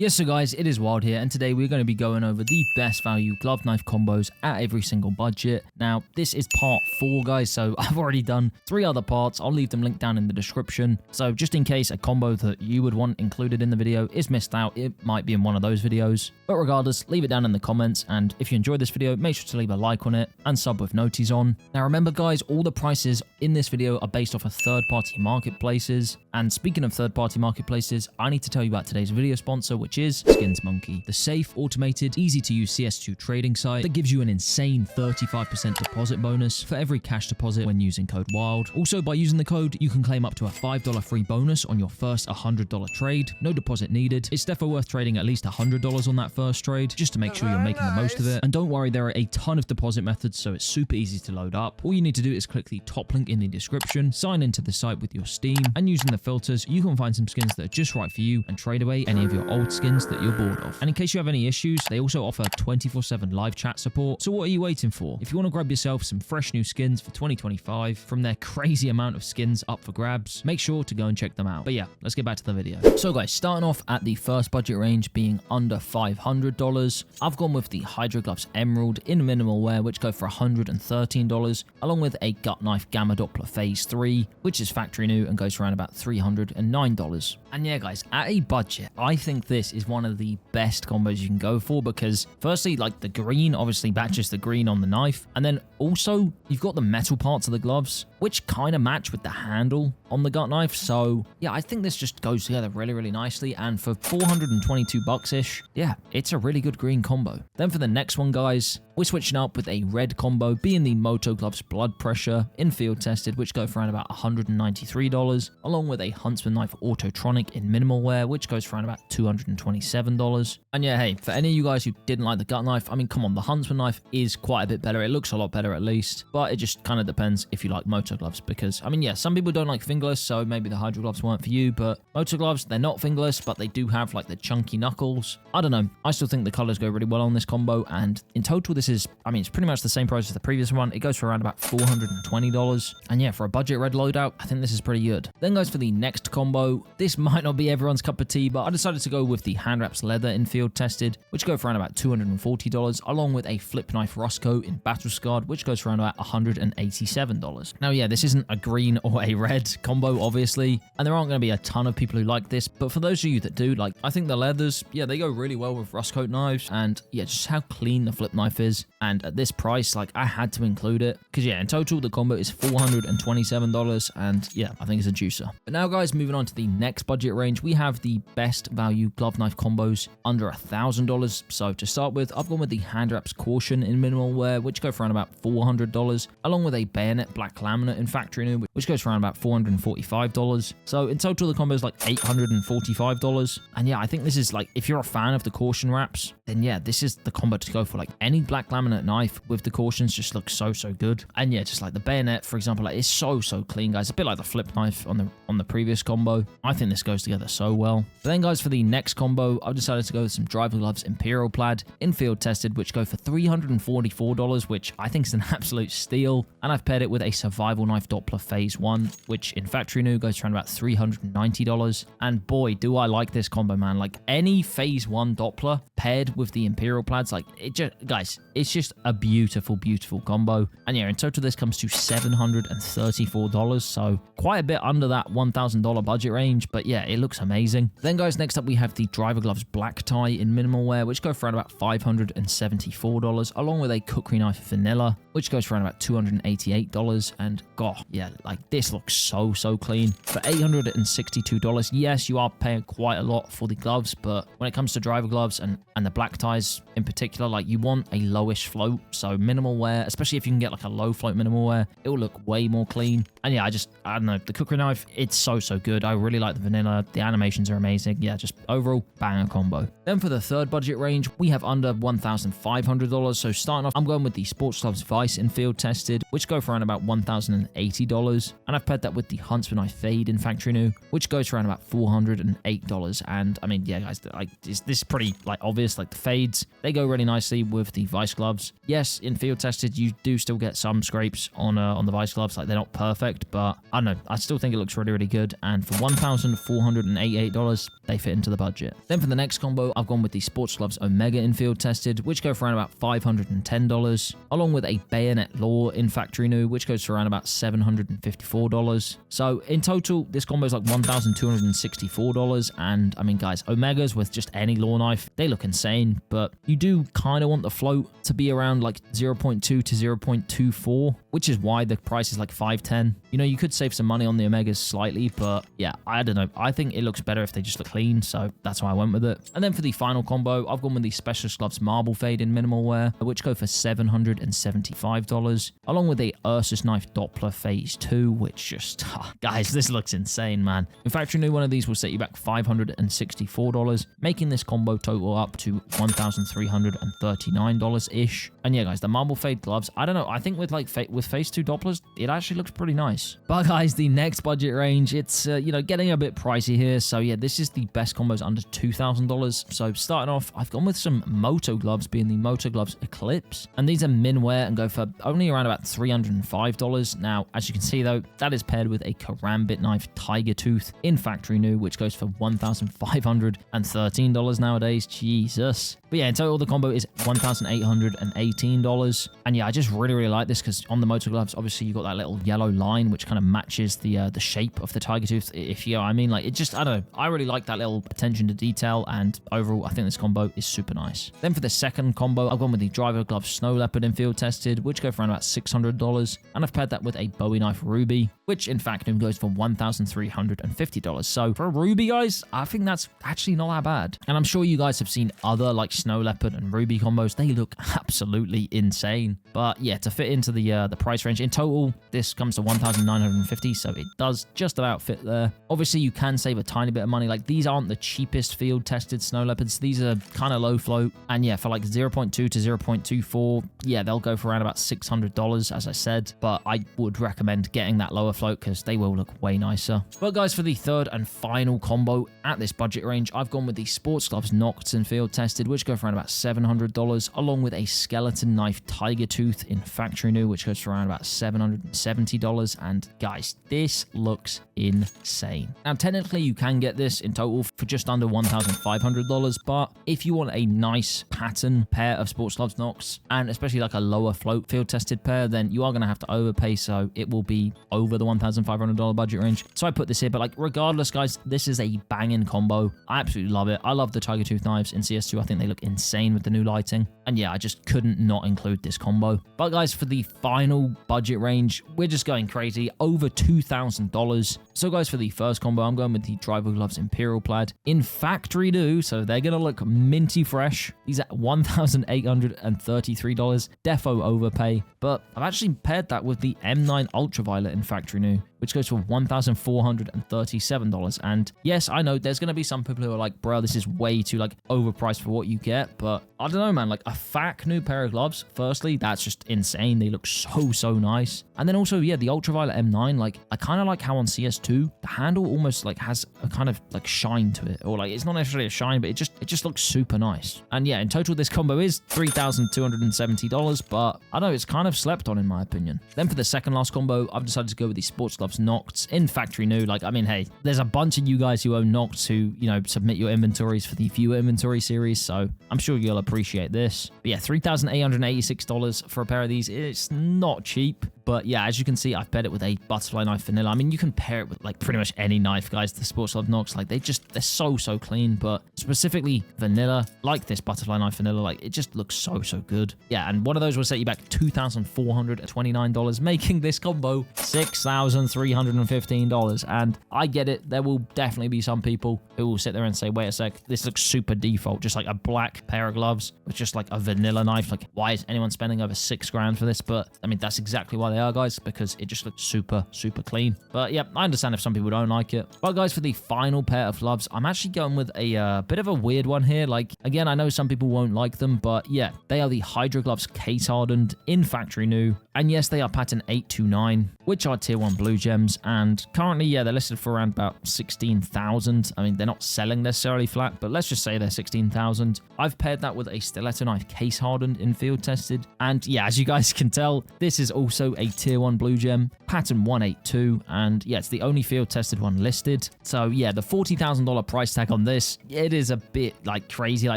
Yes, so guys, it is Wild here, and today we're going to be going over the best value glove knife combos at every single budget. Now, this is part 4, guys, so I've already done 3 other parts. I'll leave them linked down in the description. So just in case a combo that you would want included in the video is missed out, it might be in one of those videos. But regardless, leave it down in the comments, and if you enjoyed this video, make sure to leave a like on it and sub with noties on. Now remember, guys, all the prices in this video are based off of third-party marketplaces. And speaking of third-party marketplaces, I need to tell you about today's video sponsor, which is Skins Monkey, the safe, automated, easy-to-use CS2 trading site that gives you an insane 35% deposit bonus for every cash deposit when using code WILD. Also, by using the code, you can claim up to a $5 free bonus on your first $100 trade. No deposit needed. It's definitely worth trading at least $100 on that first trade, just to make sure you're making the most of it. And don't worry, there are a ton of deposit methods, so it's super easy to load up. All you need to do is click the top link in the description, sign into the site with your Steam, and using the filters, you can find some skins that are just right for you and trade away any of your old skins that you're bored of. And in case you have any issues, they also offer 24/7 live chat support. So what are you waiting for? If you want to grab yourself some fresh new skins for 2025 from their crazy amount of skins up for grabs, make sure to go and check them out. But yeah, let's get back to the video. So guys, starting off at the first budget range being under $500, I've gone with the Hydro Gloves Emerald in minimal wear, which go for $113, along with a gut knife Gamma Doppler Phase 3, which is factory new and goes for around about $309. And yeah, guys, at a budget, I think this is one of the best combos you can go for because firstly, like the green obviously matches the green on the knife, and then also you've got the metal parts of the gloves which kind of match with the handle on the gut knife. So yeah, I think this just goes together really nicely, and for 422 bucks ish, yeah, it's a really good green combo. Then for the next one, guys, we're switching up with a red combo being the Moto Gloves Blood Pressure in field tested, which go for around about $193, along with a Huntsman knife Autotronic in minimal wear, which goes for around about $227. And yeah, hey, for any of you guys who didn't like the gut knife, I mean, come on, the Huntsman knife is quite a bit better. It looks a lot better at least, but it just kind of depends if you like Moto Gloves, because I mean, yeah, some people don't like fingerless, so maybe the Hydro Gloves weren't for you, but Moto Gloves, they're not fingerless, but they do have like the chunky knuckles. I don't know, I still think the colors go really well on this combo, and in total this is, I mean, it's pretty much the same price as the previous one. It goes for around about $420, and yeah, for a budget red loadout, I think this is pretty good. Then guys, for the next combo, this might not be everyone's cup of tea, but I decided to go with the Hand Wraps Leather in field tested, which go for around about $240, along with a Flip Knife Roscoe in Battle Scarred, which goes for around about $187. Now yeah, this isn't a green or a red combo, obviously, and there aren't going to be a ton of people who like this, but for those of you that do, like, I think the leathers, yeah, they go really well with Roscoe knives, and yeah, just how clean the flip knife is, and at this price, like, I had to include it, because yeah, in total, the combo is $427, and yeah, I think it's a juicer. But now guys, moving on to the next budget range, we have the best value glove knife combos under $1,000. So to start with, I've gone with the Hand Wraps Caution in minimal wear, which go for around about $400, along with a Bayonet Black Laminate in factory new, which goes for around about $445. So in total, the combo is like $845. And yeah, I think this is like, if you're a fan of the Caution wraps, then yeah, this is the combo to go for. Like, any black laminate knife with the Cautions just looks so good. And yeah, just like the Bayonet, for example, like, it's so clean, guys. A bit like the flip knife on the previous combo. I think this goes together so well. But then guys, for the next combo, I've decided to go with some Driver Gloves Imperial Plaid in field tested, which go for $344, which I think is an absolute steal. And I've paired it with a Survival Knife Doppler Phase 1, which in factory new goes for around about $390. And boy, do I like this combo, man. Like, any Phase 1 Doppler paired with the Imperial Plaids, like, it just, guys, it's just a beautiful combo. And yeah, in total, this comes to $734, so quite a bit under that $1,000 budget range, but yeah, it looks amazing. Then guys, next up we have the Driver Gloves Black Tie in minimal wear, which go for around about $574, along with a Cookery Knife Vanilla, which goes for around about $288. And god, yeah, like, this looks so clean. For $862, yes, you are paying quite a lot for the gloves, but when it comes to driver gloves and the black ties in particular, like, you want a lowish float, so minimal wear, especially if you can get like a low float minimal wear, it will look way more clean. And yeah, I don't know, the Cookery Knife, it's so good. I really like the vanilla, the animations are amazing. Yeah, just overall banger combo. Then for the third budget range, we have under $1,500. So starting off, I'm going with the Sports Gloves Vice in field tested, which go for around about $1,080, and I've paired that with the Huntsman Knife Fade in factory new, which goes for around about $408. And I mean, yeah, guys, like, this is pretty like obvious. Like, the fades, they go really nicely with the Vice gloves. Yes, in field tested, you do still get some scrapes on the Vice gloves. Like, they're not perfect, but I don't know, I still think it looks really good. And for $1,400, $488. They fit into the budget. Then for the next combo, I've gone with the Sports Gloves Omega in field tested, which go for around about $510, along with a Bayonet Law in factory new, which goes for around about $754. So in total, this combo is like $1,264. And I mean, guys, Omegas with just any law knife, they look insane, but you do kind of want the float to be around like 0.2 to 0.24, which is why the price is like $510. You know, you could save some money on the Omegas slightly, but yeah, I don't know. I think it looks better if they just look clean, so that's why I went with it. And then for the final combo, I've gone with the Specialist Gloves Marble Fade in minimal wear, which go for $775, along with a Ursus Knife Doppler Phase 2, which just, guys, this looks insane, man. In factory new, one of these will set you back $564, making this combo total up to $1,339-ish. And yeah, guys, the Marble Fade gloves, I don't know, I think with like with Phase 2 Dopplers, it actually looks pretty nice. But guys, the next budget range, it's, you know, getting a bit pricey here. So yeah, this is the best combos under $2,000. So starting off, I've gone with some Moto gloves, being the Moto Gloves Eclipse. And these are min wear and go for only around about $305. Now, as you can see though, that is paired with a Karambit knife Tiger Tooth in factory new, which goes for $1,513 nowadays. Jesus. But yeah, in total, the combo is $1,818. And yeah, I just really like this because on the Moto gloves, obviously you got that little yellow line, which kind of matches the shape of the Tiger Tooth, if you know what I mean. Like, it just, I don't know, I really like that little attention to detail, and overall, I think this combo is super nice. Then for the second combo, I've gone with the Driver Gloves Snow Leopard in field tested, which go for around about $600, and I've paired that with a Bowie Knife Ruby, which in fact goes for $1,350. So for a Ruby, guys, I think that's actually not that bad. And I'm sure you guys have seen other like Snow Leopard and Ruby combos. They look absolutely insane. But yeah, to fit into the price range, in total, this comes to $1,950, so it does just about fit there. Obviously, you can save a tiny bit of money. Like, these aren't the cheapest field tested Snow Leopards. These are kind of low float. And yeah, for like 0.2 to 0.24, yeah, they'll go for around about $600, as I said. But I would recommend getting that lower float because they will look way nicer. But guys, for the third and final combo at this budget range, I've gone with the Sports Gloves Nocts in field tested, which go for around about $700, along with a Skeleton Knife Tiger Tooth in factory new, which goes for around about $770. And guys, this looks insane. Now, technically, you can get this in total for just under $1,500, but if you want a nice pattern pair of Sports Gloves Nocts, and especially like a lower float field tested pair, then you are going to have to overpay, so it will be over the $1,500 budget range. So I put this here, but like regardless, guys, this is a banging combo. I absolutely love it. I love the Tiger Tooth knives in CS2. I think they look insane with the new lighting. And yeah, I just couldn't not include this combo. But guys, for the final budget range, we're just going crazy, over $2,000. So guys, for the first combo, I'm going with the Driver Gloves Imperial Plaid in factory new, so they're going to look minty fresh. These at $1,833, defo overpay, but I've actually paired that with the M9 Ultraviolet in factory new, which goes for $1,437. And yes, I know there's going to be some people who are like, bro, this is way too like overpriced for what you get, but I don't know, man, like a FAC new pair of gloves, firstly, that's just insane. They look so nice. And then also, yeah, the Ultraviolet M9, like I kind of like how on CS2, the handle almost like has a kind of like shine to it, or like it's not necessarily a shine, but it just looks super nice. And yeah, in total, this combo is $3,270, but I know it's kind of slept on in my opinion. Then for the second last combo, I've decided to go with the Sports Gloves Nocts in factory new. Like, I mean, hey, there's a bunch of you guys who own Nocts who, you know, submit your inventories for the viewer inventory series, so I'm sure you'll appreciate this. But yeah, $3,886 for a pair of these. It's not cheap, but yeah, as you can see, I've paired it with a Butterfly Knife Vanilla. I mean, you can pair it with like pretty much any knife, guys. The Sports Gloves Nocts, like they're so clean, but specifically Vanilla, like this Butterfly Knife Vanilla, like it just looks so good. Yeah, and one of those will set you back $2,429, making this combo $6,315. And I get it, there will definitely be some people who will sit there and say, wait a sec, this looks super default, just like a black pair of gloves with just like a vanilla knife. Like, why is anyone spending over $6,000 for this? But I mean, that's exactly why they are, guys, because it just looks super clean. But yeah, I understand if some people don't like it. But guys, for the final pair of gloves, I'm actually going with a bit of a weird one here. Like, again, I know some people won't like them, but yeah, they are the Hydro Gloves Case Hardened in factory new. And yes, they are pattern 829, which are tier 1 blue gems. And currently, yeah, they're listed for around about 16,000. I mean, they're not selling necessarily flat, but let's just say they're 16,000. I've paired that with a Stiletto Knife Case Hardened in field tested. And yeah, as you guys can tell, this is also a tier 1 blue gem, pattern 182, and yeah, it's the only field tested one listed. So yeah, the $40,000 price tag on this, it is a bit like crazy. Like,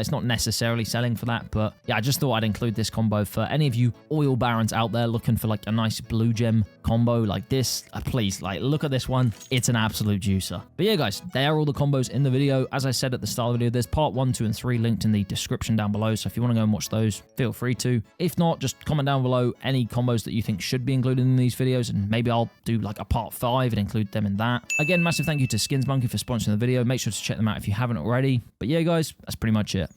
it's not necessarily selling for that, but yeah, I just thought I'd include this combo for any of you oil barons out there looking for like a nice blue gem combo like this. Please, like, look at this one. It's an absolute juicer. But yeah, guys, they are all the combos in the video. As I said at the start of the video, there's part 1, 2, and 3 linked in the description down below. So if you want to go and watch those, feel free to. If not, just comment down below any combos that you think should be included in these videos, and maybe I'll do like a part 5 and include them in that. Again, massive thank you to Skins Monkey for sponsoring the video. Make sure to check them out if you haven't already. But yeah, guys, that's pretty much it.